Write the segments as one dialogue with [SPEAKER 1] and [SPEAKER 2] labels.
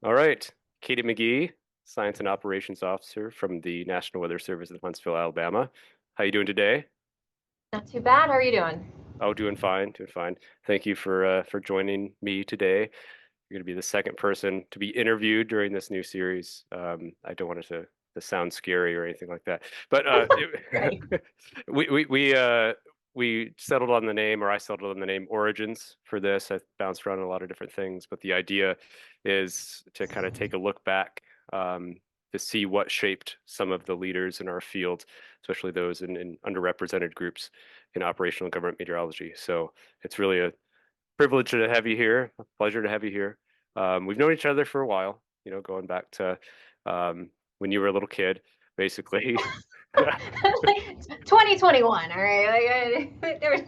[SPEAKER 1] All right. Katie Magee, Science and Operations Officer from the National Weather Service in Huntsville, Alabama. How you doing today?
[SPEAKER 2] Not too bad. How are you doing?
[SPEAKER 1] Oh, doing fine, doing fine. Thank you for joining me today. You're going to be the second person to be interviewed during this new series. I don't want it to sound scary or anything like that, but
[SPEAKER 2] Right.
[SPEAKER 1] we settled on the name, or I settled on the name Origins for this. I bounced around a lot of different things, but the idea is to kind of take a look back to see what shaped some of the leaders in our field, especially those in underrepresented groups in operational government meteorology. So it's really a privilege to have you here. A pleasure to have you here. We've known each other for a while, going back to when you were a little kid, basically.
[SPEAKER 2] 2021. All right. There was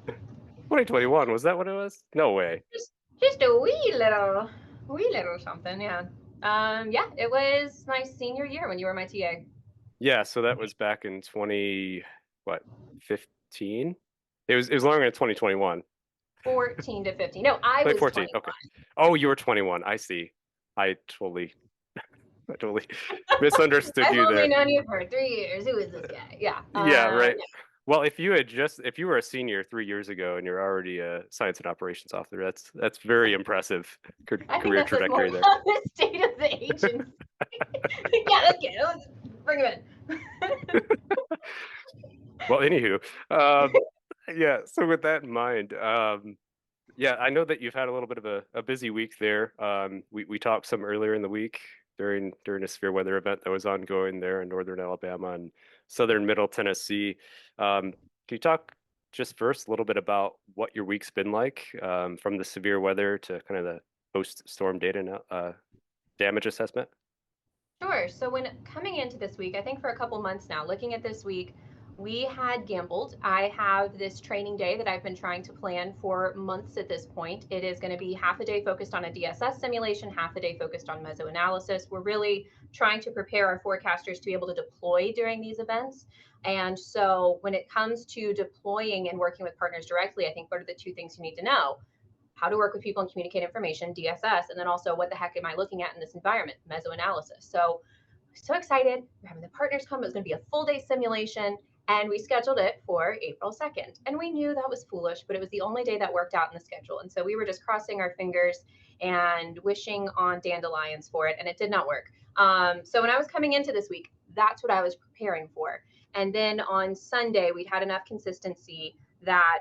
[SPEAKER 1] 2021, was that what it was? No way.
[SPEAKER 2] just just a wee little something. Yeah. Yeah. It was my senior year when you were my TA.
[SPEAKER 1] Yeah, so that was back in 20, what, 15? It was longer than 2021.
[SPEAKER 2] 14 to 15. No, I was
[SPEAKER 1] 2014. Okay.
[SPEAKER 2] 21.
[SPEAKER 1] Oh, you were 21. I see. I totally I totally misunderstood
[SPEAKER 2] I've
[SPEAKER 1] you
[SPEAKER 2] only
[SPEAKER 1] there.
[SPEAKER 2] known you for 3 years. Who is this guy? Yeah.
[SPEAKER 1] Yeah, right. Well, if you were a senior 3 years ago and you're already a science and operations officer, that's very impressive
[SPEAKER 2] I think
[SPEAKER 1] career
[SPEAKER 2] that says more
[SPEAKER 1] trajectory there.
[SPEAKER 2] about the state of the agency. Yeah, that's good. Let's bring him in.
[SPEAKER 1] Well, anywho, um, yeah. So with that in mind, yeah, I know that you've had a little bit of a busy week there. We talked some earlier in the week during a severe weather event that was ongoing there in northern Alabama and southern Middle Tennessee. Can you talk just first a little bit about what your week's been like, from the severe weather to kind of the post-storm data damage assessment?
[SPEAKER 2] Sure. So when coming into this week, I think for a couple months now, looking at this week, we had gambled. I have this training day that I've been trying to plan for months at this point. It is going to be half a day focused on a DSS simulation, half a day focused on mesoanalysis. We're really trying to prepare our forecasters to be able to deploy during these events. And so when it comes to deploying and working with partners directly, I think what are the two things you need to know? How to work with people and communicate information, DSS, and then also what the heck am I looking at in this environment, mesoanalysis. So excited. We're having the partners come. It was going to be a full day simulation, and we scheduled it for April 2nd. And we knew that was foolish, but it was the only day that worked out in the schedule. And so we were just crossing our fingers and wishing on dandelions for it, and it did not work. So when I was coming into this week, that's what I was preparing for. And then on Sunday, we'd had enough consistency that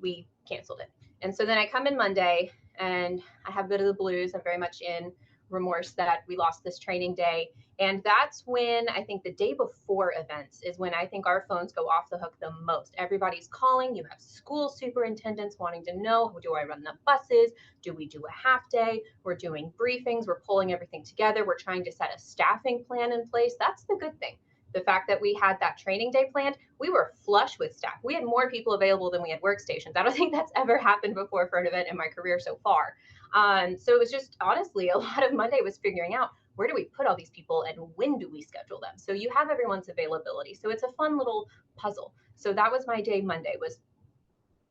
[SPEAKER 2] we canceled it. And so then I come in Monday and I have a bit of the blues. I'm very much in remorse that we lost this training day. And that's when I think the day before events is when I think our phones go off the hook the most. Everybody's calling. You have school superintendents wanting to know, do I run the buses? Do we do a half day? We're doing briefings. We're pulling everything together. We're trying to set a staffing plan in place. That's the good thing. The fact that we had that training day planned, we were flush with staff. We had more people available than we had workstations. I don't think that's ever happened before for an event in my career so far. So it was just honestly a lot of Monday was figuring out where do we put all these people and when do we schedule them. So you have everyone's availability. So it's a fun little puzzle. So that was my day Monday, was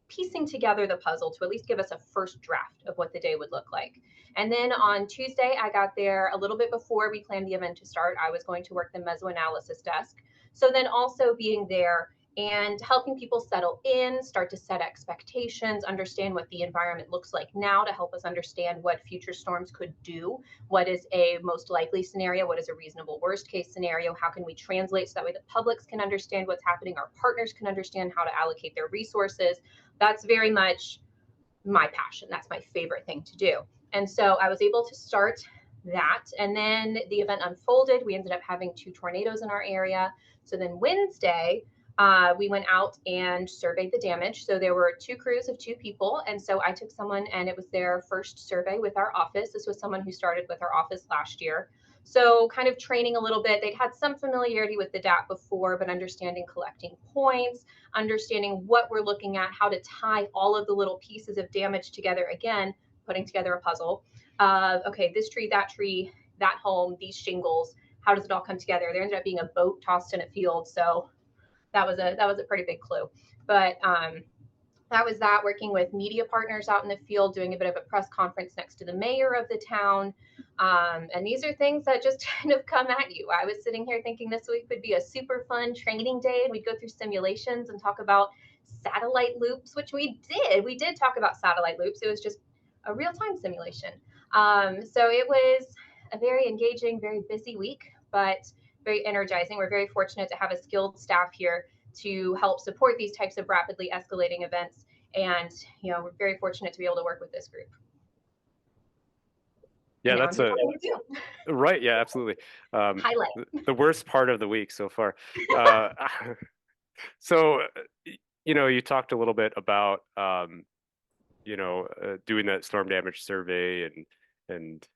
[SPEAKER 2] piecing together the puzzle to at least give us a first draft of what the day would look like. And then on Tuesday, I got there a little bit before we planned the event to start. I was going to work the mesoanalysis desk. So then also being there and helping people settle in, start to set expectations, understand what the environment looks like now to help us understand what future storms could do. What is a most likely scenario? What is a reasonable worst case scenario? How can we translate so that way the publics can understand what's happening? Our partners can understand how to allocate their resources. That's very much my passion. That's my favorite thing to do. And so I was able to start that. And then the event unfolded. We ended up having 2 tornadoes in our area. So then Wednesday, we went out and surveyed the damage. So there were 2 crews of 2 people. And so I took someone, and it was their first survey with our office. This was someone who started with our office last year. So kind of training a little bit. They'd had some familiarity with the DAT before, but understanding collecting points, understanding what we're looking at, how to tie all of the little pieces of damage together. Again, putting together a puzzle. Okay, this tree, that home, these shingles. How does it all come together? There ended up being a boat tossed in a field, so that was a pretty big clue. But that was that, working with media partners out in the field, doing a bit of a press conference next to the mayor of the town. And these are things that just kind of come at you. I was sitting here thinking this week would be a super fun training day, and we'd go through simulations and talk about satellite loops, which we did. We did talk about satellite loops. It was just a real-time simulation. So it was a very engaging, very busy week, but very energizing. We're very fortunate to have a skilled staff here to help support these types of rapidly escalating events. And, we're very fortunate to be able to work with this group.
[SPEAKER 1] Yeah,
[SPEAKER 2] Now,
[SPEAKER 1] that's a right. Yeah, absolutely.
[SPEAKER 2] highlight.
[SPEAKER 1] The worst part of the week so far. Uh, so, you talked a little bit about, doing that storm damage survey, and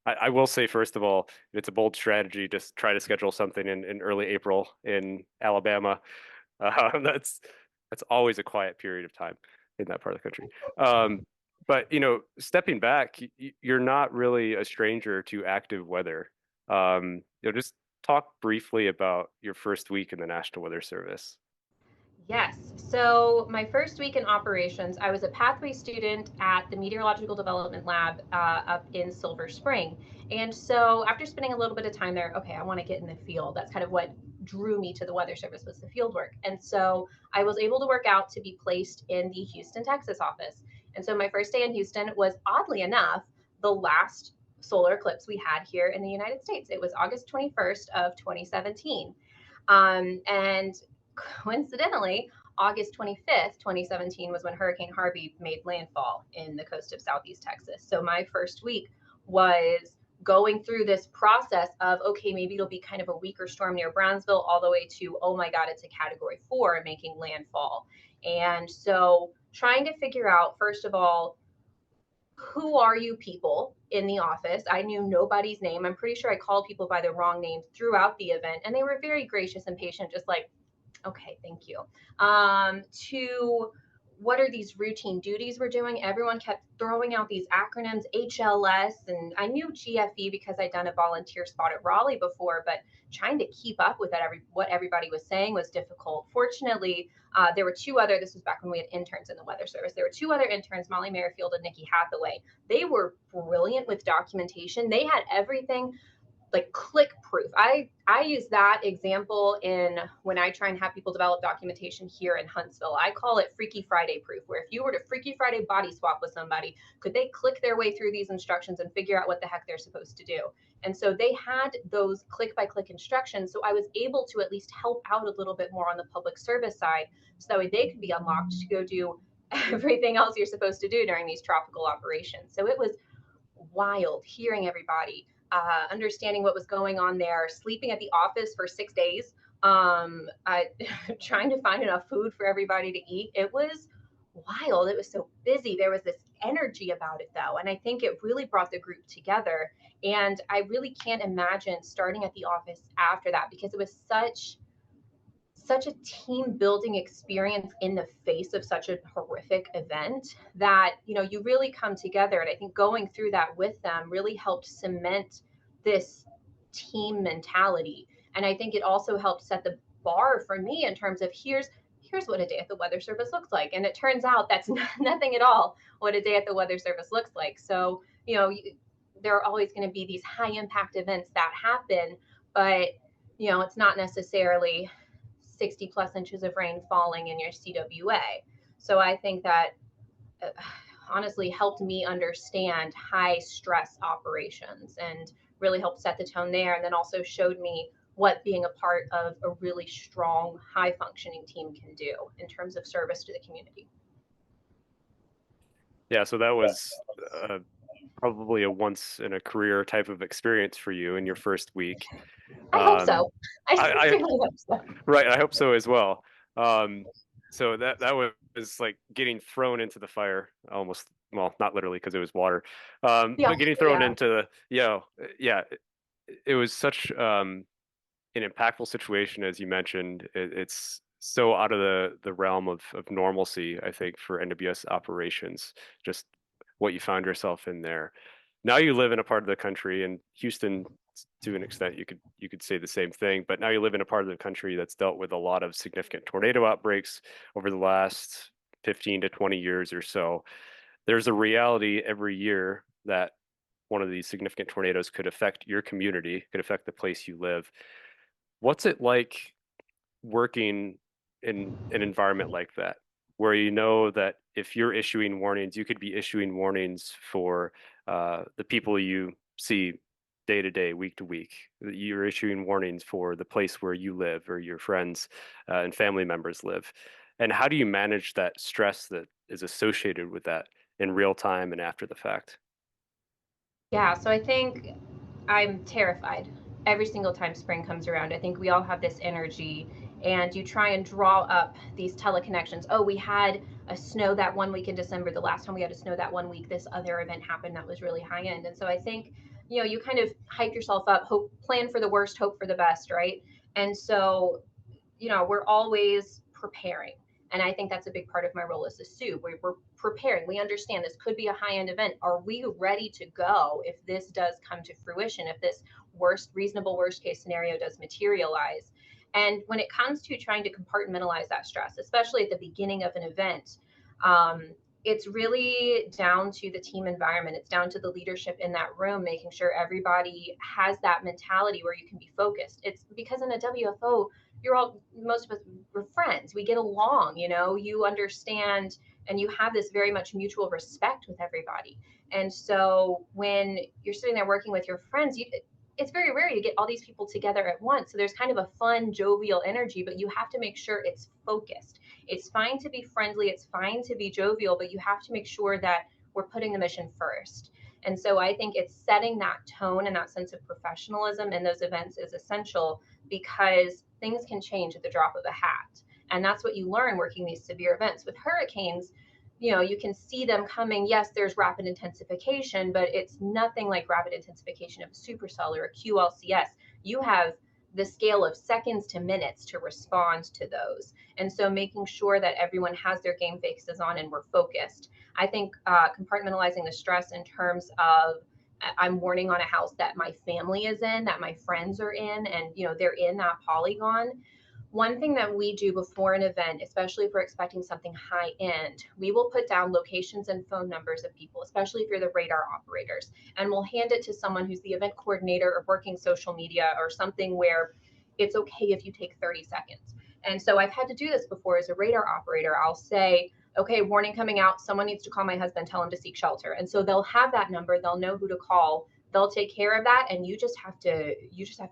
[SPEAKER 1] I will say, first of all, it's a bold strategy to try to schedule something in early April in Alabama. That's always a quiet period of time in that part of the country. But stepping back, you're not really a stranger to active weather. Just talk briefly about your first week in the National Weather Service.
[SPEAKER 2] Yes. So my first week in operations, I was a pathway student at the Meteorological Development Lab up in Silver Spring. And so after spending a little bit of time there, okay, I want to get in the field. That's kind of what drew me to the Weather Service, was the field work. And so I was able to work out to be placed in the Houston, Texas office. And so my first day in Houston was, oddly enough, the last solar eclipse we had here in the United States. It was August 21st of 2017. And coincidentally, August 25th, 2017 was when Hurricane Harvey made landfall in the coast of Southeast Texas. So my first week was going through this process of, okay, maybe it'll be kind of a weaker storm near Brownsville, all the way to, oh my God, it's a Category 4 making landfall. And so trying to figure out, first of all, who are you people in the office? I knew nobody's name. I'm pretty sure I called people by the wrong name throughout the event, and they were very gracious and patient, just like, okay, thank you. To what are these routine duties we're doing? Everyone kept throwing out these acronyms, HLS, and I knew GFE because I'd done a volunteer spot at Raleigh before, but trying to keep up with that, what everybody was saying was difficult. Fortunately, there were two other, this was back when we had interns in the Weather Service, there were two other interns, Molly Merrifield and Nikki Hathaway. They were brilliant with documentation. They had everything like click proof. I use that example in when I try and have people develop documentation here in Huntsville. I call it Freaky Friday proof, where if you were to Freaky Friday body swap with somebody, could they click their way through these instructions and figure out what the heck they're supposed to do? And so they had those click by click instructions. So I was able to at least help out a little bit more on the public service side, so that way they could be unlocked to go do everything else you're supposed to do during these tropical operations. So it was wild hearing everybody, understanding what was going on there, sleeping at the office for 6 days, trying to find enough food for everybody to eat. It was wild. It was so busy. There was this energy about it, though, and I think it really brought the group together. And I really can't imagine starting at the office after that, because it was such a team building experience in the face of such a horrific event that you really come together. And I think going through that with them really helped cement this team mentality. And I think it also helped set the bar for me in terms of here's what a day at the Weather Service looks like. And it turns out that's nothing at all what a day at the Weather Service looks like. So there are always going to be these high impact events that happen, but it's not necessarily 60 plus inches of rain falling in your CWA. So I think that honestly helped me understand high stress operations and really helped set the tone there. And then also showed me what being a part of a really strong, high functioning team can do in terms of service to the community.
[SPEAKER 1] Yeah, so that was probably a once in a career type of experience for you in your first week.
[SPEAKER 2] I hope so.
[SPEAKER 1] I
[SPEAKER 2] Sincerely hope so.
[SPEAKER 1] Right, I hope so as well. So that was like getting thrown into the fire almost. Well, not literally because it was water,
[SPEAKER 2] Yeah,
[SPEAKER 1] but getting thrown
[SPEAKER 2] yeah.
[SPEAKER 1] into the yeah. It was such an impactful situation, as you mentioned. It's so out of the realm of normalcy, I think, for NWS operations. Just what you found yourself in there. Now you live in a part of the country, and Houston, to an extent, you could say the same thing. But now you live in a part of the country that's dealt with a lot of significant tornado outbreaks over the last 15 to 20 years or so, there's a reality every year that one of these significant tornadoes could affect your community, could affect the place you live. What's it like working in an environment like that, where you know that if you're issuing warnings, you could be issuing warnings for the people you see day to day, week to week. You're issuing warnings for the place where you live or your friends and family members live. And how do you manage that stress that is associated with that in real time and after the fact?
[SPEAKER 2] Yeah, so I think I'm terrified every single time spring comes around. I think we all have this energy, and you try and draw up these teleconnections. Oh, we had a snow that one week in December. The last time we had a snow that one week, this other event happened that was really high end. And so I think, you kind of hype yourself up, hope, plan for the worst, hope for the best, right? And so we're always preparing. And I think that's a big part of my role as a SOO. We're preparing. We understand this could be a high end event. Are we ready to go if this does come to fruition, if this reasonable worst case scenario does materialize? And when it comes to trying to compartmentalize that stress, especially at the beginning of an event, um, it's really down to the team environment. It's down to the leadership in that room, making sure everybody has that mentality where you can be focused. It's because in a WFO, most of us, we're friends. We get along, you understand, and you have this very much mutual respect with everybody. And so when you're sitting there working with your friends, it's very rare you get all these people together at once. So there's kind of a fun, jovial energy, but you have to make sure it's focused. It's fine to be friendly, it's fine to be jovial, but you have to make sure that we're putting the mission first. And so I think it's setting that tone and that sense of professionalism in those events is essential, because things can change at the drop of a hat. And that's what you learn working these severe events. With hurricanes, you can see them coming. Yes, there's rapid intensification, but it's nothing like rapid intensification of a supercell or a QLCS. You have the scale of seconds to minutes to respond to those. And so making sure that everyone has their game faces on and we're focused. I think compartmentalizing the stress in terms of I'm warning on a house that my family is in, that my friends are in, and they're in that polygon. One thing that we do before an event, especially if we're expecting something high end, we will put down locations and phone numbers of people, especially if you're the radar operators, and we'll hand it to someone who's the event coordinator or working social media or something where it's okay if you take 30 seconds. And so I've had to do this before as a radar operator. I'll say, okay, warning coming out, someone needs to call my husband, tell him to seek shelter. And so they'll have that number, they'll know who to call, they'll take care of that, and you just have to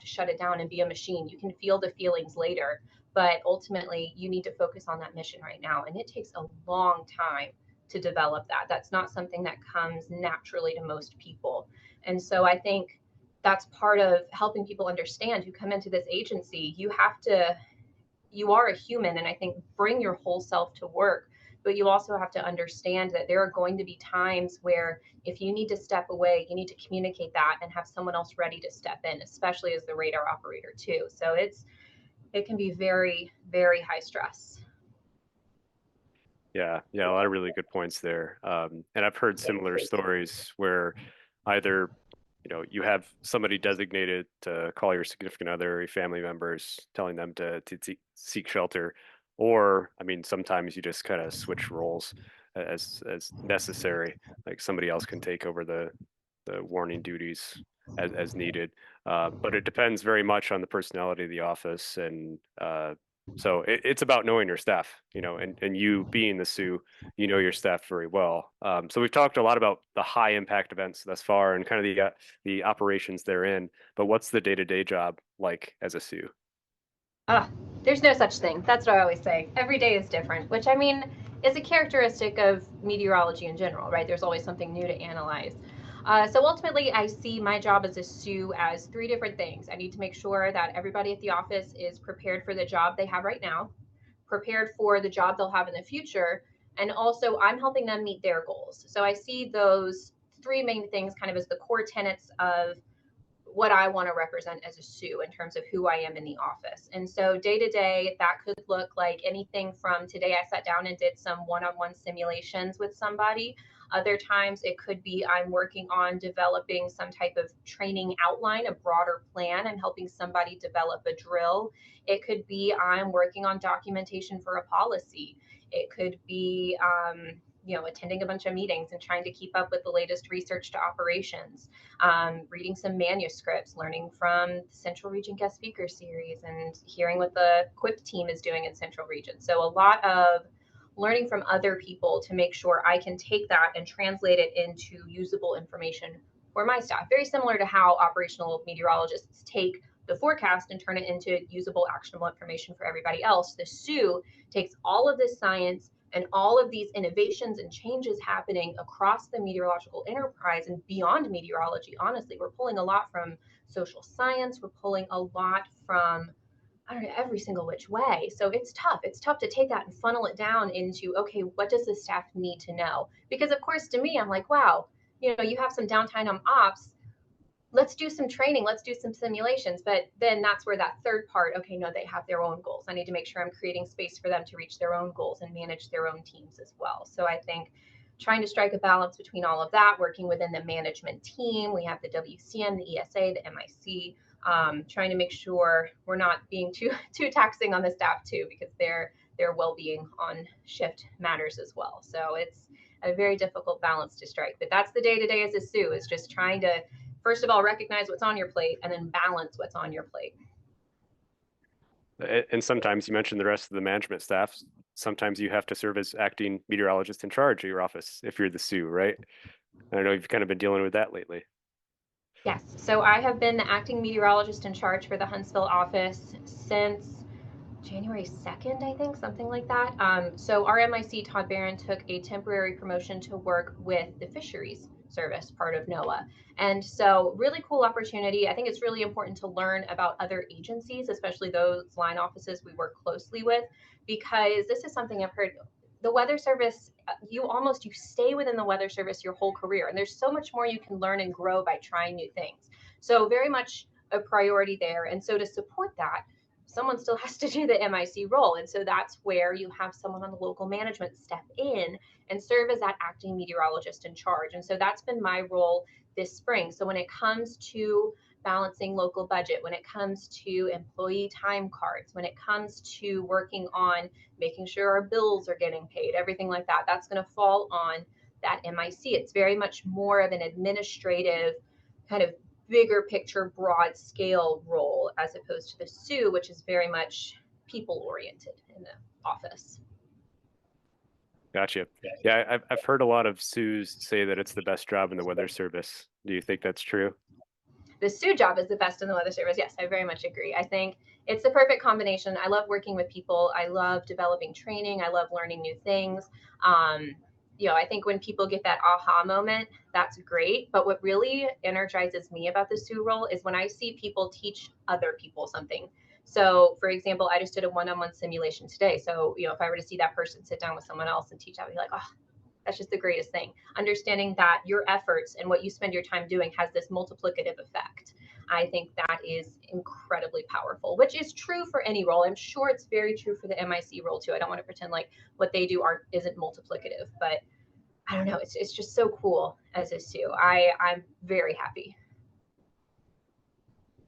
[SPEAKER 2] shut it down and be a machine. You can feel the feelings later, but ultimately you need to focus on that mission right now, and it takes a long time to develop that. That's not something that comes naturally to most people. And so I think that's part of helping people understand who come into this agency. You are a human, and I think bring your whole self to work, but you also have to understand that there are going to be times where if you need to step away, you need to communicate that and have someone else ready to step in, especially as the radar operator too. So it can be very, very high stress.
[SPEAKER 1] Yeah, a lot of really good points there. And I've heard similar stories where either, you have somebody designated to call your significant other, your family members, telling them to seek shelter, or I mean, sometimes you just kind of switch roles as necessary. Like somebody else can take over the warning duties as needed. But it depends very much on the personality of the office, and so it's about knowing your staff, and you being the SOO, you know your staff very well. So we've talked a lot about the high impact events thus far and kind of the operations they're in. But what's the day-to-day job like as a SOO?
[SPEAKER 2] Ah, there's no such thing. That's what I always say. Every day is different, which I mean is a characteristic of meteorology in general, right? There's always something new to analyze. So ultimately, I see my job as a SOO as three different things. I need to make sure that everybody at the office is prepared for the job they have right now, prepared for the job they'll have in the future, and also I'm helping them meet their goals. So I see those three main things kind of as the core tenets of what I want to represent as a SOO in terms of who I am in the office. And so day to day, that could look like anything from today I sat down and did some one-on-one simulations with somebody. Other times it could be I'm working on developing some type of training outline, a broader plan. I'm helping somebody develop a drill. It could be I'm working on documentation for a policy. It could be, attending a bunch of meetings and trying to keep up with the latest research to operations, reading some manuscripts, learning from the Central Region Guest Speaker Series, and hearing what the QUIP team is doing in Central Region. So a lot of learning from other people to make sure I can take that and translate it into usable information for my staff. Very similar to how operational meteorologists take the forecast and turn it into usable, actionable information for everybody else. The SOO takes all of this science and all of these innovations and changes happening across the meteorological enterprise and beyond meteorology. Honestly, we're pulling a lot from social science. We're pulling a lot from, I don't know, every single which way. So it's tough. It's tough to take that and funnel it down into, okay, what does the staff need to know? Because of course, to me, I'm like, wow, you have some downtime on ops. Let's do some training. Let's do some simulations. But then that's where that third part, okay, no, they have their own goals. I need to make sure I'm creating space for them to reach their own goals and manage their own teams as well. So I think trying to strike a balance between all of that, working within the management team, we have the WCN, the ESA, the MIC, trying to make sure we're not being too taxing on the staff too, because their well-being on shift matters as well. So it's a very difficult balance to strike. But that's the day-to-day as a SOO, is just trying to, first of all, recognize what's on your plate and then balance what's on your plate.
[SPEAKER 1] And sometimes you mentioned the rest of the management staff. Sometimes you have to serve as acting meteorologist in charge of your office if you're the SOO, right? I know you've kind of been dealing with that lately.
[SPEAKER 2] Yes, so I have been the acting meteorologist in charge for the Huntsville office since January 2nd, I think, something like that. So our MIC, Todd Barron, took a temporary promotion to work with the fisheries service, part of NOAA. And so really cool opportunity. I think it's really important to learn about other agencies, especially those line offices we work closely with, because this is something I've heard. The Weather Service, you stay within the Weather Service your whole career. And there's so much more you can learn and grow by trying new things. So very much a priority there. And so to support that, someone still has to do the MIC role. And so that's where you have someone on the local management step in and serve as that acting meteorologist in charge. And so that's been my role this spring. So when it comes to balancing local budget, when it comes to employee time cards, when it comes to working on making sure our bills are getting paid, everything like that, that's going to fall on that MIC. It's very much more of an administrative kind of bigger picture, broad scale role, as opposed to the SOO, which is very much people oriented in the office.
[SPEAKER 1] Gotcha. Yeah, I've heard a lot of SOOs say that it's the best job in the Weather Service. Do you think that's true?
[SPEAKER 2] The SOO job is the best in the Weather Service. Yes, I very much agree. I think it's the perfect combination. I love working with people. I love developing training. I love learning new things. I think when people get that aha moment, that's great. But what really energizes me about the SOO role is when I see people teach other people something. So, for example, I just did a one-on-one simulation today. So, if I were to see that person sit down with someone else and teach, I'd be like, oh, that's just the greatest thing. Understanding that your efforts and what you spend your time doing has this multiplicative effect. I think that is incredibly powerful, which is true for any role. I'm sure it's very true for the MIC role too. I don't want to pretend like what they do isn't multiplicative, but I don't know. It's just so cool as a SOO. I'm very happy.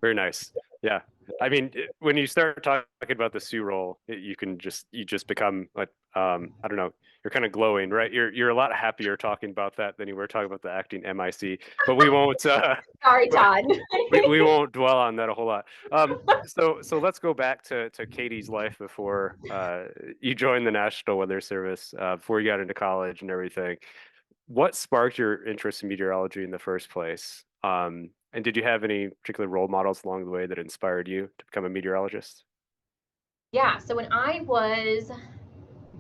[SPEAKER 1] Very nice. Yeah. I mean, when you start talking about the SOO role, you just become like, I don't know, you're kind of glowing, right? You're a lot happier talking about that than you were talking about the acting MIC, but we won't,
[SPEAKER 2] Sorry, Todd.
[SPEAKER 1] we won't dwell on that a whole lot. So let's go back to Katie's life before you joined the National Weather Service, before you got into college and everything. What sparked your interest in meteorology in the first place? And did you have any particular role models along the way that inspired you to become a meteorologist?
[SPEAKER 2] Yeah, so when I was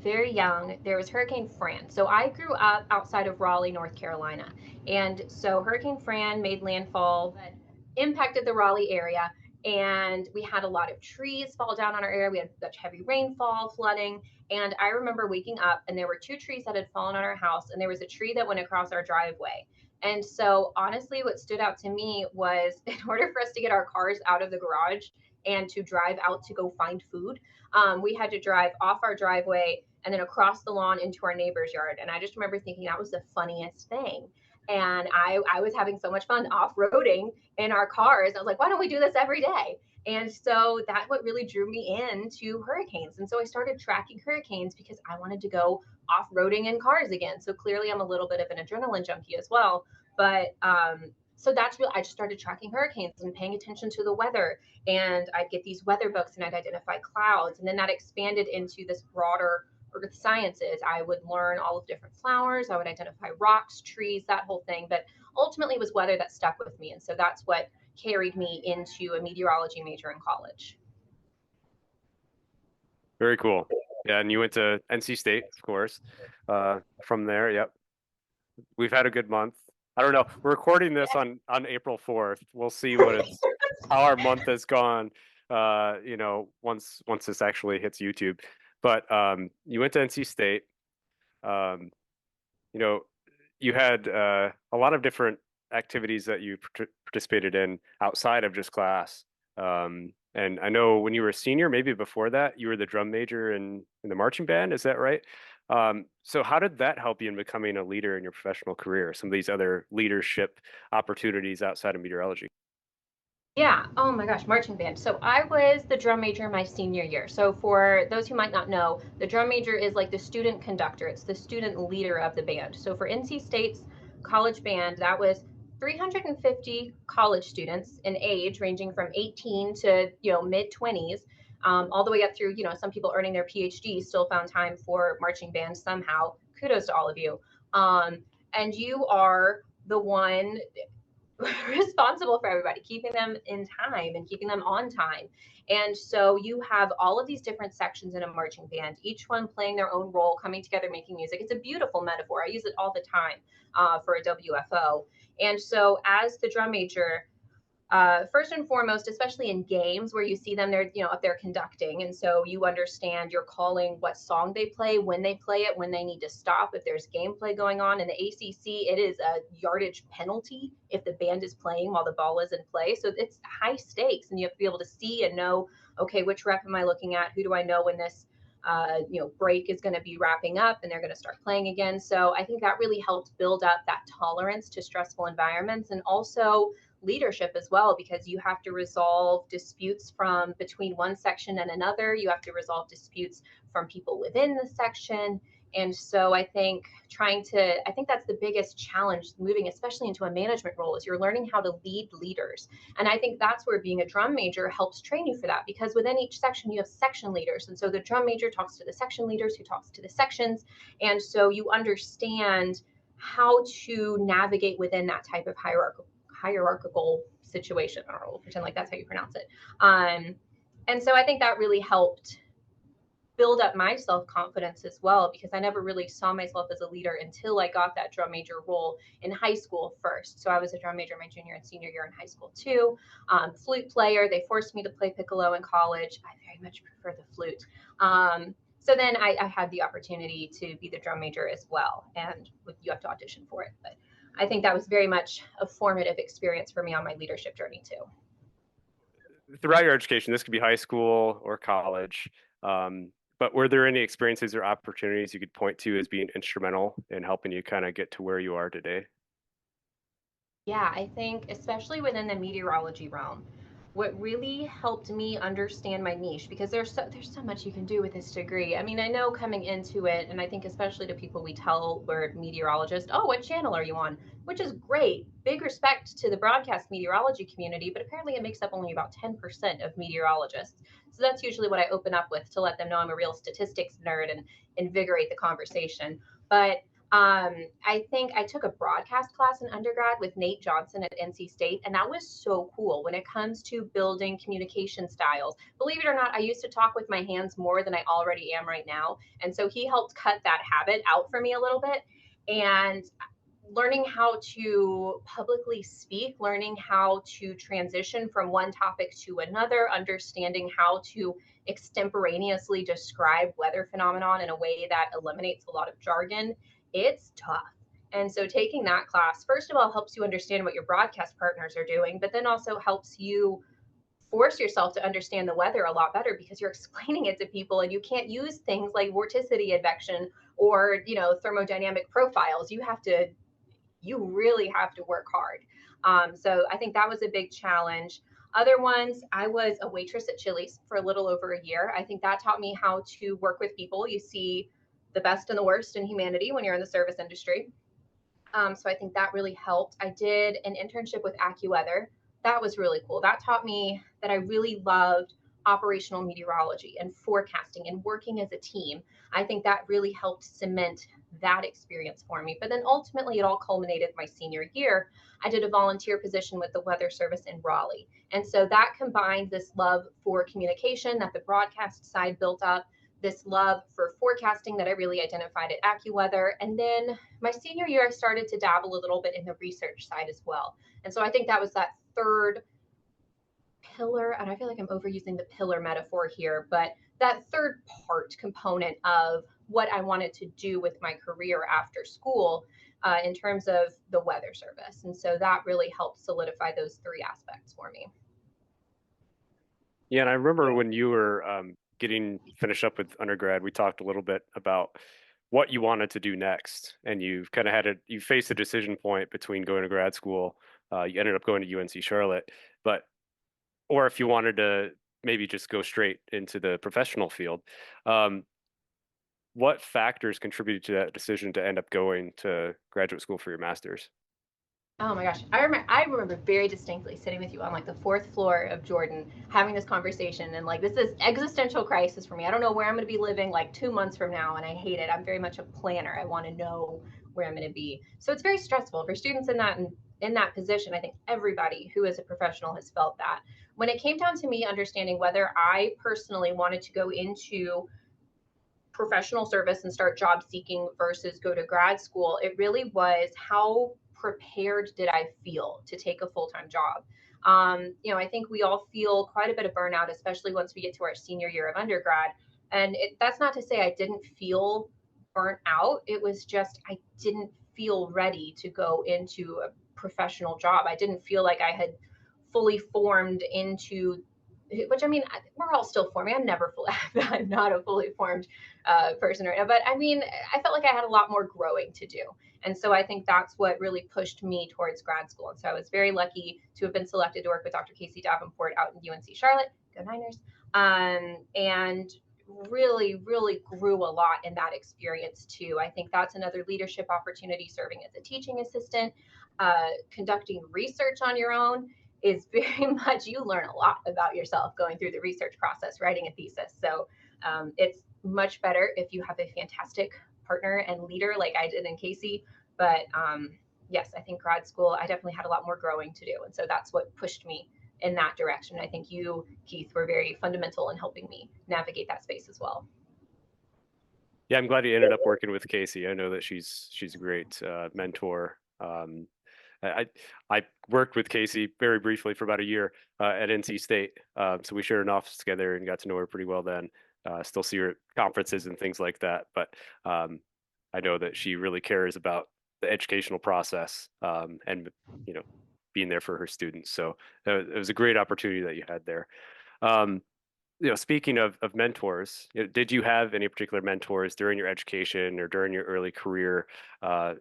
[SPEAKER 2] very young, there was Hurricane Fran. So I grew up outside of Raleigh, North Carolina. And so Hurricane Fran made landfall that impacted the Raleigh area. And we had a lot of trees fall down on our area. We had such heavy rainfall, flooding. And I remember waking up and there were two trees that had fallen on our house. And there was a tree that went across our driveway. And so honestly, what stood out to me was in order for us to get our cars out of the garage and to drive out to go find food, we had to drive off our driveway and then across the lawn into our neighbor's yard. And I just remember thinking that was the funniest thing. And I was having so much fun off-roading in our cars. I was like, why don't we do this every day? And so that's what really drew me into hurricanes. And so I started tracking hurricanes because I wanted to go off-roading in cars again. So clearly I'm a little bit of an adrenaline junkie as well. But so that's real. I just started tracking hurricanes and paying attention to the weather. And I'd get these weather books and I'd identify clouds. And then that expanded into this broader earth sciences. I would learn all of different flowers. I would identify rocks, trees, that whole thing. But ultimately it was weather that stuck with me. And so that's what carried me into a meteorology major in college.
[SPEAKER 1] Very cool. Yeah, and you went to NC State, of course. From there, yep. We've had a good month. I don't know. We're recording this on April 4th. We'll see what it's how our month has gone. Once this actually hits YouTube. But you went to NC State. Um, you know, you had a lot of different activities that you participated in outside of just class. And I know when you were a senior, maybe before that, you were the drum major in the marching band. Is that right? So how did that help you in becoming a leader in your professional career? Some of these other leadership opportunities outside of meteorology.
[SPEAKER 2] Yeah. Oh my gosh, marching band. So I was the drum major my senior year. So for those who might not know, the drum major is like the student conductor. It's the student leader of the band. So for NC State's college band, that was 350 college students in age ranging from 18 to, mid 20s, all the way up through, some people earning their PhD still found time for marching band somehow. Kudos to all of you. And you are the one responsible for everybody, keeping them in time and keeping them on time. And so you have all of these different sections in a marching band, each one playing their own role, coming together, making music. It's a beautiful metaphor. I use it all the time for a WFO. And so as the drum major, first and foremost, especially in games where you see them, they're up there conducting, and so you understand you're calling what song they play, when they play it, when they need to stop, if there's gameplay going on. In the ACC, it is a yardage penalty if the band is playing while the ball is in play. So it's high stakes, and you have to be able to see and know, okay, which rep am I looking at? Who do I know when this break is going to be wrapping up and they're going to start playing again? So I think that really helped build up that tolerance to stressful environments, and also leadership as well, because you have to resolve disputes from between one section and another. You have to resolve disputes from people within the section. And so I think that's the biggest challenge moving, especially into a management role, is you're learning how to lead leaders. And I think that's where being a drum major helps train you for that, because within each section you have section leaders. And so the drum major talks to the section leaders who talks to the sections. And so you understand how to navigate within that type of hierarchical situation. I don't know, we'll pretend like that's how you pronounce it. And so I think that really helped build up my self-confidence as well, because I never really saw myself as a leader until I got that drum major role in high school first. So I was a drum major my junior and senior year in high school too. Flute player, they forced me to play piccolo in college. I very much prefer the flute. So then I had the opportunity to be the drum major as well, and you have to audition for it. But I think that was very much a formative experience for me on my leadership journey too.
[SPEAKER 1] Throughout your education, this could be high school or college. But were there any experiences or opportunities you could point to as being instrumental in helping you kind of get to where you are today?
[SPEAKER 2] Yeah, I think especially within the meteorology realm, what really helped me understand my niche, because there's so much you can do with this degree. I mean, I know coming into it, and I think especially to people we tell we're meteorologists, oh, what channel are you on? Which is great. Big respect to the broadcast meteorology community, but apparently it makes up only about 10% of meteorologists. So that's usually what I open up with, to let them know I'm a real statistics nerd and invigorate the conversation. But I think I took a broadcast class in undergrad with Nate Johnson at NC State, and that was so cool when it comes to building communication styles. Believe it or not, I used to talk with my hands more than I already am right now. And so he helped cut that habit out for me a little bit. And learning how to publicly speak, learning how to transition from one topic to another, understanding how to extemporaneously describe weather phenomenon in a way that eliminates a lot of jargon, it's tough. And so taking that class, first of all, helps you understand what your broadcast partners are doing, but then also helps you force yourself to understand the weather a lot better, because you're explaining it to people and you can't use things like vorticity advection or, thermodynamic profiles. You really have to work hard. So I think that was a big challenge. Other ones, I was a waitress at Chili's for a little over a year. I think that taught me how to work with people. You see the best and the worst in humanity when you're in the service industry. So I think that really helped. I did an internship with AccuWeather. That was really cool. That taught me that I really loved operational meteorology and forecasting and working as a team. I think that really helped cement that experience for me. But then ultimately, it all culminated my senior year. I did a volunteer position with the Weather Service in Raleigh. And so that combined this love for communication that the broadcast side built up, this love for forecasting that I really identified at AccuWeather. And then my senior year, I started to dabble a little bit in the research side as well. And so I think that was that third pillar, and I feel like I'm overusing the pillar metaphor here, but that third part component of what I wanted to do with my career after school in terms of the weather service. And so that really helped solidify those three aspects for me.
[SPEAKER 1] Yeah, and I remember when you were getting finished up with undergrad, we talked a little bit about what you wanted to do next, and you've kind of you faced a decision point between going to grad school. You ended up going to UNC Charlotte, but or if you wanted to maybe just go straight into the professional field. Um, what factors contributed to that decision to end up going to graduate school for your master's?
[SPEAKER 2] Oh my gosh. I remember very distinctly sitting with you on like the fourth floor of Jordan having this conversation, and like this is existential crisis for me. I don't know where I'm going to be living like 2 months from now, and I hate it. I'm very much a planner. I want to know where I'm going to be. So it's very stressful for students in that position. I think everybody who is a professional has felt that. When it came down to me understanding whether I personally wanted to go into professional service and start job seeking versus go to grad school, it really was how prepared did I feel to take a full time job. I think we all feel quite a bit of burnout, especially once we get to our senior year of undergrad. And that's not to say I didn't feel burnt out. It was just I didn't feel ready to go into a professional job. I didn't feel like I had fully formed into, which I mean, we're all still forming. I'm never fully, I'm not a fully formed person right now, but I mean, I felt like I had a lot more growing to do. And so I think that's what really pushed me towards grad school. And so I was very lucky to have been selected to work with Dr. Casey Davenport out in UNC Charlotte. Go Niners. And really, really grew a lot in that experience too. I think that's another leadership opportunity, serving as a teaching assistant, conducting research on your own is very much, you learn a lot about yourself going through the research process, writing a thesis. So it's much better if you have a fantastic partner and leader like I did in Casey. But yes, I think grad school, I definitely had a lot more growing to do. And so that's what pushed me in that direction. I think you, Keith, were very fundamental in helping me navigate that space as well.
[SPEAKER 1] Yeah, I'm glad you ended up working with Casey. I know that she's a great mentor. I I worked with Casey very briefly for about a year at NC State, so we shared an office together and got to know her pretty well then. Still see her at conferences and things like that, but I know that she really cares about the educational process and being there for her students. So it was a great opportunity that you had there. Um, Speaking of mentors, did you have any particular mentors during your education or during your early career, that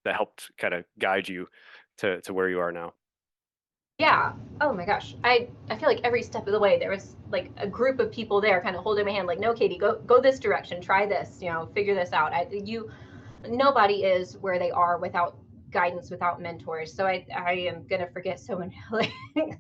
[SPEAKER 1] helped kind of guide you to where you are now?
[SPEAKER 2] Yeah. Oh my gosh. I feel like every step of the way there was like a group of people there kind of holding my hand like, no, Katie, go this direction, try this, figure this out. Nobody is where they are without guidance, without mentors. So I am going to forget so many, like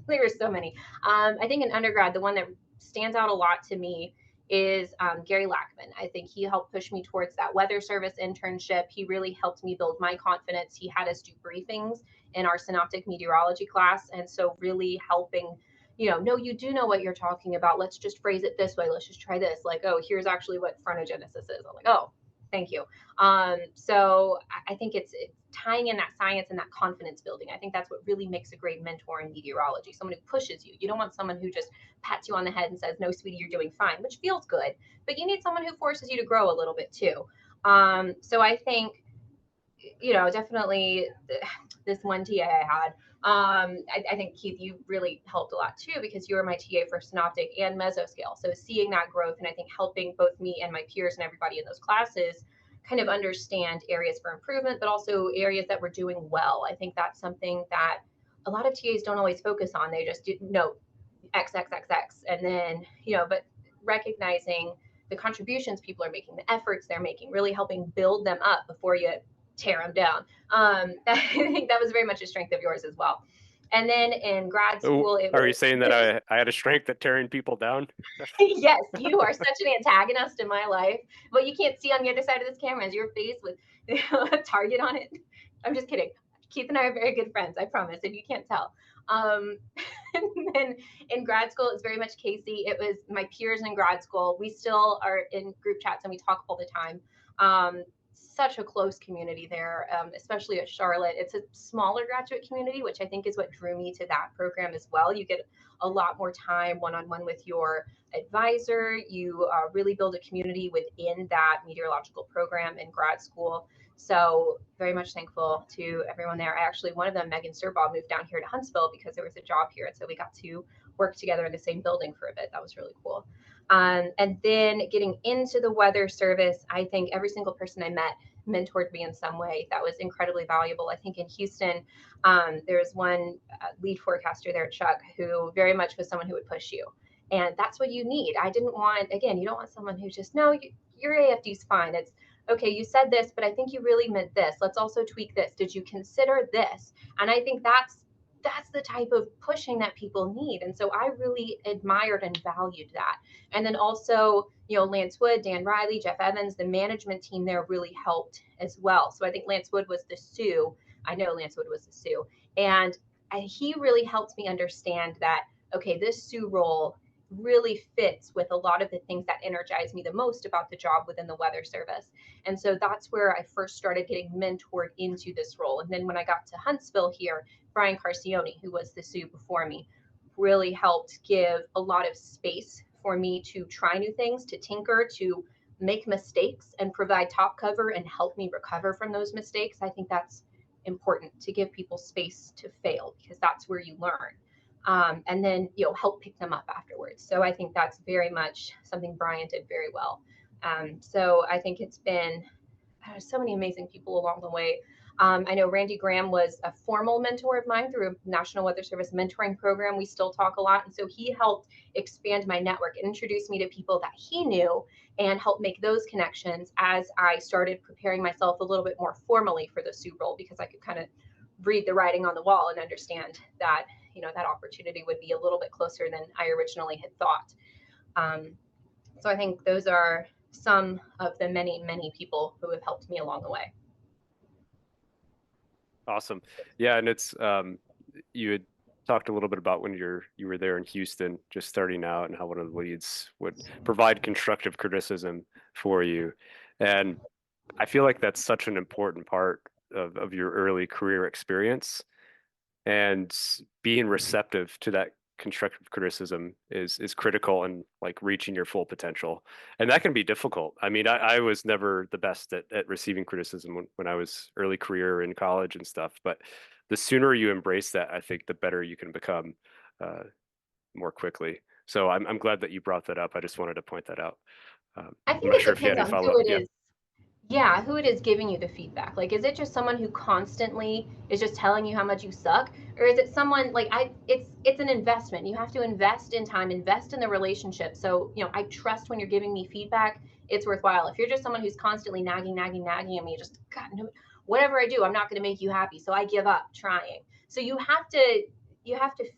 [SPEAKER 2] there were so many. I think in undergrad, the one that stands out a lot to me is Gary Lackman. I think he helped push me towards that weather service internship. He really helped me build my confidence. He had us do briefings in our synoptic meteorology class. And so really helping, no, you do know what you're talking about. Let's just phrase it this way. Let's just try this. Like, oh, here's actually what frontogenesis is. I'm like, oh, thank you. So I think it's tying in that science and that confidence building. I think that's what really makes a great mentor in meteorology. Someone who pushes you. You don't want someone who just pats you on the head and says, no, sweetie, you're doing fine, which feels good. But you need someone who forces you to grow a little bit too. So I think, definitely this one TA I had, I think, Keith, you really helped a lot too, because you were my TA for synoptic and mesoscale. So seeing that growth, and I think helping both me and my peers and everybody in those classes kind of understand areas for improvement, but also areas that we're doing well. I think that's something that a lot of TAs don't always focus on. They just know X, X, X, X. And then, but recognizing the contributions people are making, the efforts they're making, really helping build them up before you tear them down. I think that was very much a strength of yours as well. And then in grad school, it
[SPEAKER 1] Are you
[SPEAKER 2] was
[SPEAKER 1] saying that I had a strength at tearing people down?
[SPEAKER 2] yes, you are such an antagonist in my life. What you can't see on the other side of this camera is your face with a target on it. I'm just kidding. Keith and I are very good friends, I promise, if you can't tell. And then in grad school, it's very much Casey. It was my peers in grad school. We still are in group chats and we talk all the time. Such a close community there, especially at Charlotte. It's a smaller graduate community, which I think is what drew me to that program as well. You get a lot more time one-on-one with your advisor. You really build a community within that meteorological program in grad school. So very much thankful to everyone there. One of them, Megan Serbaugh, moved down here to Huntsville because there was a job here. And so we got to work together in the same building for a bit. That was really cool. And then getting into the weather service, I think every single person I met mentored me in some way. That was incredibly valuable. I think in Houston, there's one lead forecaster there, Chuck, who very much was someone who would push you. And that's what you need. I didn't want, again, you don't want someone who's just, no, your AFD's fine. It's, okay, you said this, but I think you really meant this. Let's also tweak this. Did you consider this? And I think that's the type of pushing that people need. And so I really admired and valued that. And then also, Lance Wood, Dan Riley, Jeff Evans, the management team there really helped as well. So I think Lance Wood was the SOO. I know Lance Wood was the SOO. And he really helped me understand that, okay, this SOO role really fits with a lot of the things that energize me the most about the job within the weather service. And so that's where I first started getting mentored into this role. And then when I got to Huntsville here, Brian Carcione, who was the SOO before me, really helped give a lot of space for me to try new things, to tinker, to make mistakes and provide top cover and help me recover from those mistakes. I think that's important, to give people space to fail, because that's where you learn. And then help pick them up afterwards. So I think that's very much something Brian did very well. So I think it's been so many amazing people along the way. I know Randy Graham was a formal mentor of mine through a National Weather Service mentoring program. We still talk a lot. And so he helped expand my network and introduce me to people that he knew and help make those connections as I started preparing myself a little bit more formally for the SOO role, because I could kind of read the writing on the wall and understand that, that opportunity would be a little bit closer than I originally had thought. So I think those are some of the many, many people who have helped me along the way.
[SPEAKER 1] Awesome. Yeah, and it's you had talked a little bit about when you were there in Houston, just starting out, and how one of the leads would provide constructive criticism for you. And I feel like that's such an important part of your early career experience. And being receptive to that constructive criticism is critical in like reaching your full potential. And that can be difficult. I mean, I was never the best at receiving criticism when I was early career in college and stuff, but the sooner you embrace that, I think the better you can become more quickly. So I'm glad that you brought that up. I just wanted to point that out.
[SPEAKER 2] I
[SPEAKER 1] I'm
[SPEAKER 2] think
[SPEAKER 1] not
[SPEAKER 2] it
[SPEAKER 1] sure if you had
[SPEAKER 2] depends
[SPEAKER 1] any
[SPEAKER 2] on
[SPEAKER 1] follow-up.
[SPEAKER 2] who it
[SPEAKER 1] Yeah.
[SPEAKER 2] is. Yeah, who it is giving you the feedback. Like, is it just someone who constantly is just telling you how much you suck, or is it someone like it's an investment. You have to invest in time, invest in the relationship. So I trust when you're giving me feedback, it's worthwhile. If you're just someone who's constantly nagging at me, just God, no, whatever I do, I'm not going to make you happy, so I give up trying. So you have to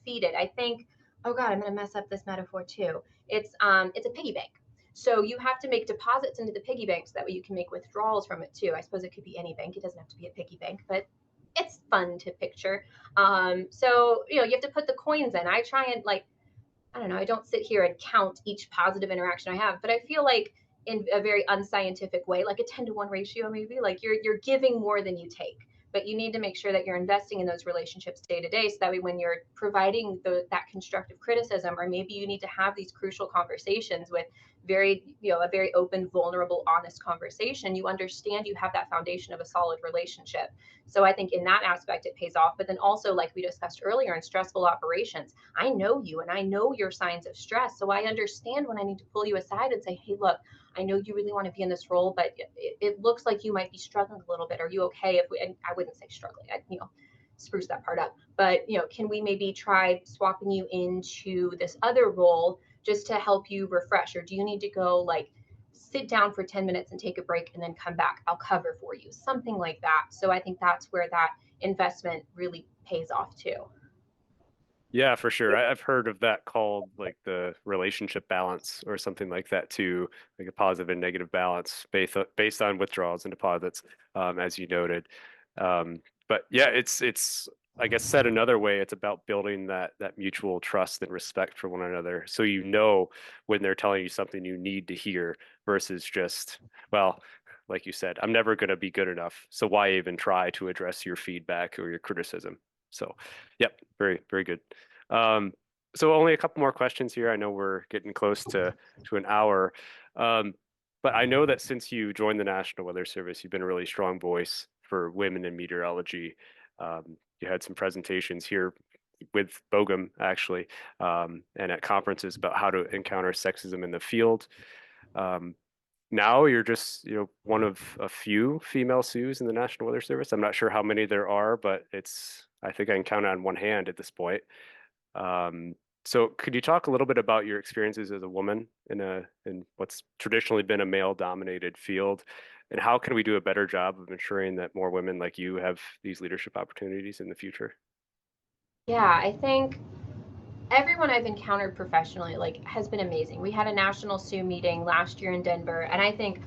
[SPEAKER 2] feed it. I think. Oh God, I'm going to mess up this metaphor too. It's a piggy bank. So you have to make deposits into the piggy bank so that way you can make withdrawals from it too. I suppose it could be any bank. It doesn't have to be a piggy bank, but it's fun to picture. So you have to put the coins in. I try and I don't know, I don't sit here and count each positive interaction I have, but I feel like in a very unscientific way, like a 10-to-1 ratio, maybe like you're giving more than you take. But you need to make sure that you're investing in those relationships day to day, so that way when you're providing that constructive criticism, or maybe you need to have these crucial conversations with a very open, vulnerable, honest conversation, you understand you have that foundation of a solid relationship. So I think in that aspect it pays off. But then also, like we discussed earlier, in stressful operations, I know you and I know your signs of stress, so I understand when I need to pull you aside and say, hey, look, I know you really want to be in this role, but it looks like you might be struggling a little bit. Are you okay if we? And I wouldn't say struggling, spruce that part up. But, can we maybe try swapping you into this other role just to help you refresh? Or do you need to go like sit down for 10 minutes and take a break and then come back? I'll cover for you, something like that. So I think that's where that investment really pays off too.
[SPEAKER 1] Yeah, for sure. I've heard of that called like the relationship balance or something like that too, like a positive and negative balance based on withdrawals and deposits, as you noted. But yeah, it's I guess said another way, it's about building that mutual trust and respect for one another. So you know when they're telling you something you need to hear versus just, well, like you said, I'm never going to be good enough. So why even try to address your feedback or your criticism? So, yep, very, very good. Um, so only a couple more questions here. I know we're getting close to an hour. Um, but I know that since you joined the National Weather Service, you've been a really strong voice for women in meteorology. You had some presentations here with BOGM actually, and at conferences about how to encounter sexism in the field. Um, Now you're just, one of a few female SOOs in the National Weather Service. I'm not sure how many there are, but I think I can count on one hand at this point. Um, so could you talk a little bit about your experiences as a woman in what's traditionally been a male-dominated field, and how can we do a better job of ensuring that more women like you have these leadership opportunities in the future?
[SPEAKER 2] Yeah, I think everyone I've encountered professionally like has been amazing. We had a national SOO meeting last year in Denver, and I think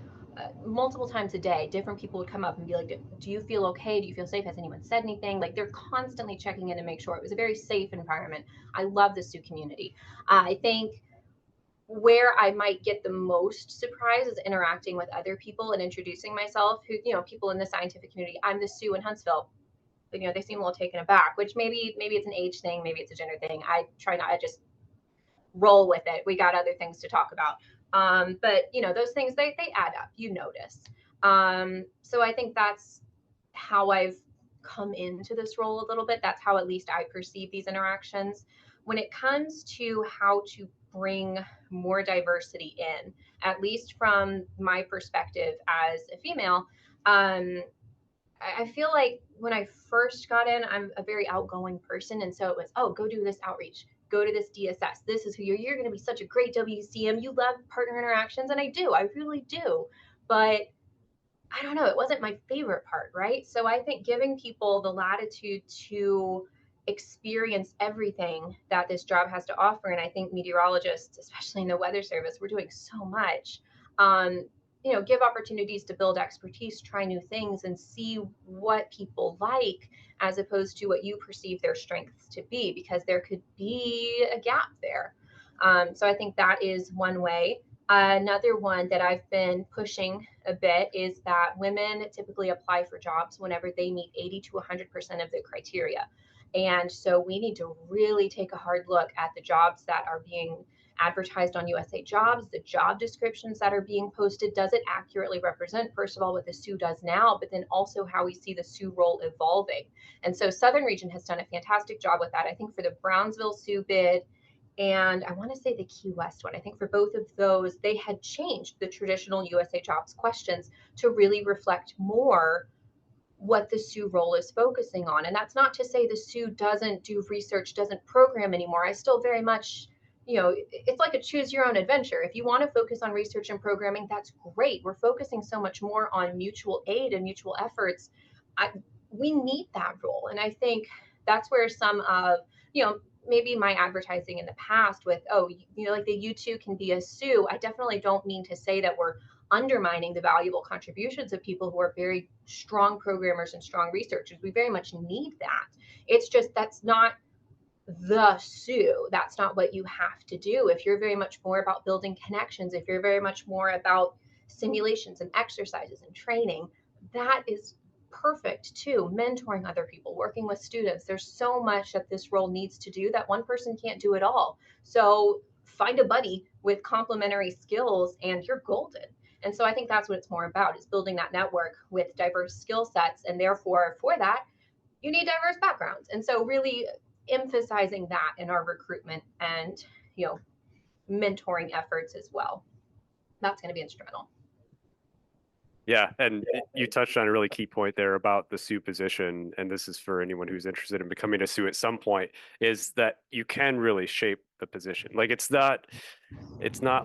[SPEAKER 2] multiple times a day, different people would come up and be like, "Do you feel okay? Do you feel safe? Has anyone said anything?" Like they're constantly checking in to make sure it was a very safe environment. I love the SOO community. I think where I might get the most surprise is interacting with other people and introducing myself. Who, people in the scientific community. I'm the SOO in Huntsville. They seem a little taken aback, which maybe it's an age thing, maybe it's a gender thing. I try not. I just roll with it. We got other things to talk about. But those things they add up. You notice. So I think that's how I've come into this role a little bit. That's how at least I perceive these interactions. When it comes to how to bring more diversity in, at least from my perspective as a female, I feel like when I first got in, I'm a very outgoing person. And so it was, oh, go do this outreach, go to this DSS. This is who you're going to be such a great WCM. You love partner interactions. And I do, I really do. But I don't know, it wasn't my favorite part, right? So I think giving people the latitude to experience everything that this job has to offer, and I think meteorologists, especially in the weather service, we're doing so much. Um, give opportunities to build expertise, try new things, and see what people like as opposed to what you perceive their strengths to be, because there could be a gap there. So I think that is one way. Another one that I've been pushing a bit is that women typically apply for jobs whenever they meet 80 to 100% of the criteria. And so we need to really take a hard look at the jobs that are being advertised on USA Jobs, the job descriptions that are being posted. Does it accurately represent, first of all, what the SOO does now, but then also how we see the SOO role evolving? And so Southern Region has done a fantastic job with that. I think for the Brownsville SOO bid, and I want to say the Key West one. I think for both of those, they had changed the traditional USA Jobs questions to really reflect more what the SOO role is focusing on. And that's not to say the SOO doesn't do research, doesn't program anymore. I still very much, it's like a choose your own adventure. If you want to focus on research and programming, that's great. We're focusing so much more on mutual aid and mutual efforts. We need that role. And I think that's where some of, maybe my advertising in the past with, oh, like the U2 can be a SOO. I definitely don't mean to say that we're undermining the valuable contributions of people who are very strong programmers and strong researchers. We very much need that. It's just that's not the SOO. That's not what you have to do. If you're very much more about building connections, if you're very much more about simulations and exercises and training, that is perfect too. Mentoring other people, working with students. There's so much that this role needs to do that one person can't do it all. So find a buddy with complementary skills and you're golden. And so I think that's what it's more about, is building that network with diverse skill sets. And therefore, for that, you need diverse backgrounds. And so really emphasizing that in our recruitment and, mentoring efforts as well. That's going to be instrumental.
[SPEAKER 1] Yeah, and you touched on a really key point there about the SOO position, and this is for anyone who's interested in becoming a SOO at some point, is that you can really shape the position. Like it's not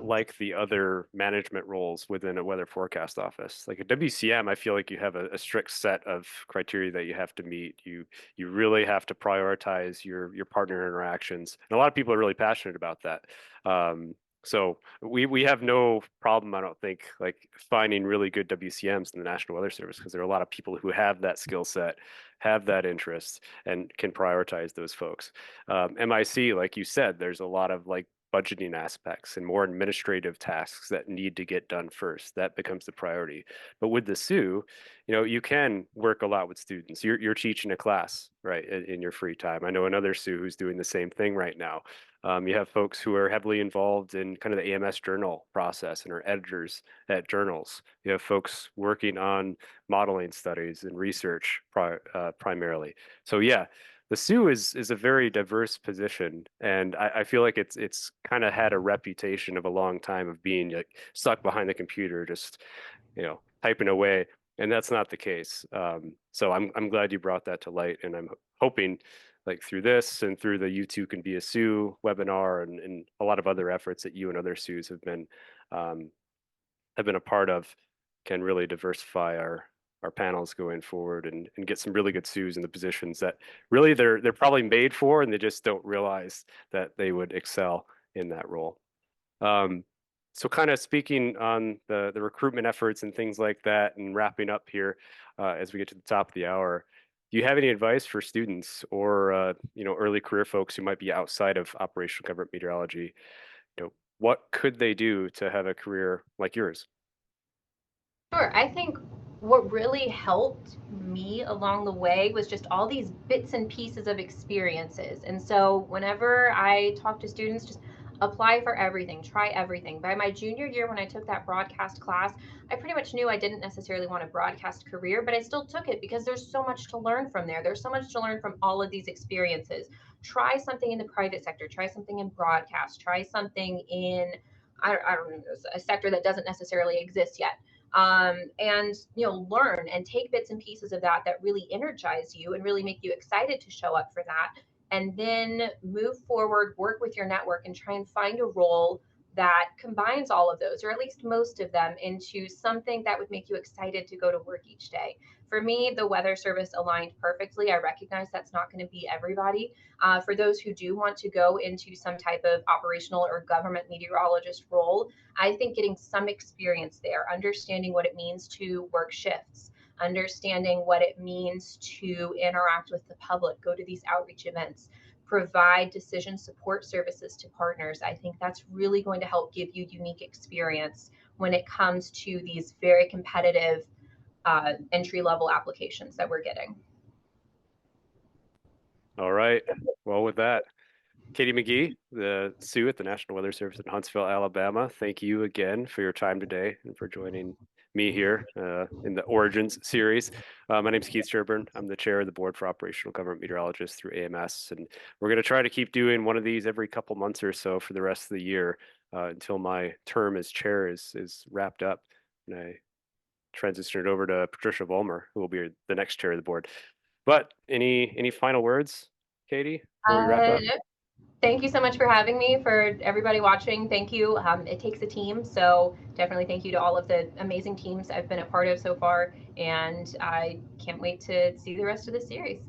[SPEAKER 1] like the other management roles within a weather forecast office. Like a WCM, I feel like you have a strict set of criteria that you have to meet. You really have to prioritize your partner interactions, and a lot of people are really passionate about that. So we have no problem, I don't think, like finding really good WCMs in the National Weather Service because there are a lot of people who have that skill set, have that interest, and can prioritize those folks. MIC, like you said, there's a lot of like budgeting aspects and more administrative tasks that need to get done first. That becomes the priority. But with the SOO, you can work a lot with students. You're teaching a class, right, in your free time. I know another SOO who's doing the same thing right now. You have folks who are heavily involved in kind of the AMS journal process and are editors at journals. You have folks working on modeling studies and research primarily. So yeah, the SOO is a very diverse position, and I feel like it's kind of had a reputation of a long time of being like stuck behind the computer, just typing away, and that's not the case. So I'm glad you brought that to light, and I'm hoping like through this and through the You Too Can Be a SOO webinar and a lot of other efforts that you and other SOOs um, have been a part of can really diversify our panels going forward and get some really good SOOs in the positions that really they're probably made for, and they just don't realize that they would excel in that role. Um, so kind of speaking on the recruitment efforts and things like that and wrapping up here as we get to the top of the hour, do you have any advice for students or early career folks who might be outside of operational government meteorology? What could they do to have a career like yours?
[SPEAKER 2] Sure. I think what really helped me along the way was just all these bits and pieces of experiences. And so whenever I talk to students, just apply for everything, try everything. By my junior year, when I took that broadcast class, I pretty much knew I didn't necessarily want a broadcast career, but I still took it because there's so much to learn from there. There's so much to learn from all of these experiences. Try something in the private sector, try something in broadcast, try something in I don't know, a sector that doesn't necessarily exist yet, and learn and take bits and pieces of that really energize you and really make you excited to show up for that, and then move forward, work with your network, and try and find a role that combines all of those, or at least most of them, into something that would make you excited to go to work each day. For me, the weather service aligned perfectly. I recognize that's not going to be everybody. For those who do want to go into some type of operational or government meteorologist role, I think getting some experience there, understanding what it means to work shifts, understanding what it means to interact with the public, go to these outreach events, provide decision support services to partners. I think that's really going to help give you unique experience when it comes to these very competitive entry level applications that we're getting.
[SPEAKER 1] All right. Well, with that, Katie Magee, the SOO at the National Weather Service in Huntsville, Alabama. Thank you again for your time today and for joining me here in the Origins series. My name is Keith Sherburn. I'm the chair of the board for operational government meteorologists through AMS, and we're going to try to keep doing one of these every couple months or so for the rest of the year until my term as chair is wrapped up, and I transition it over to Patricia Vollmer, who will be the next chair of the board. But any final words, Katie, before we wrap up?
[SPEAKER 2] Thank you so much for having me. For everybody watching, thank you. It takes a team, so definitely thank you to all of the amazing teams I've been a part of so far, and I can't wait to see the rest of the series.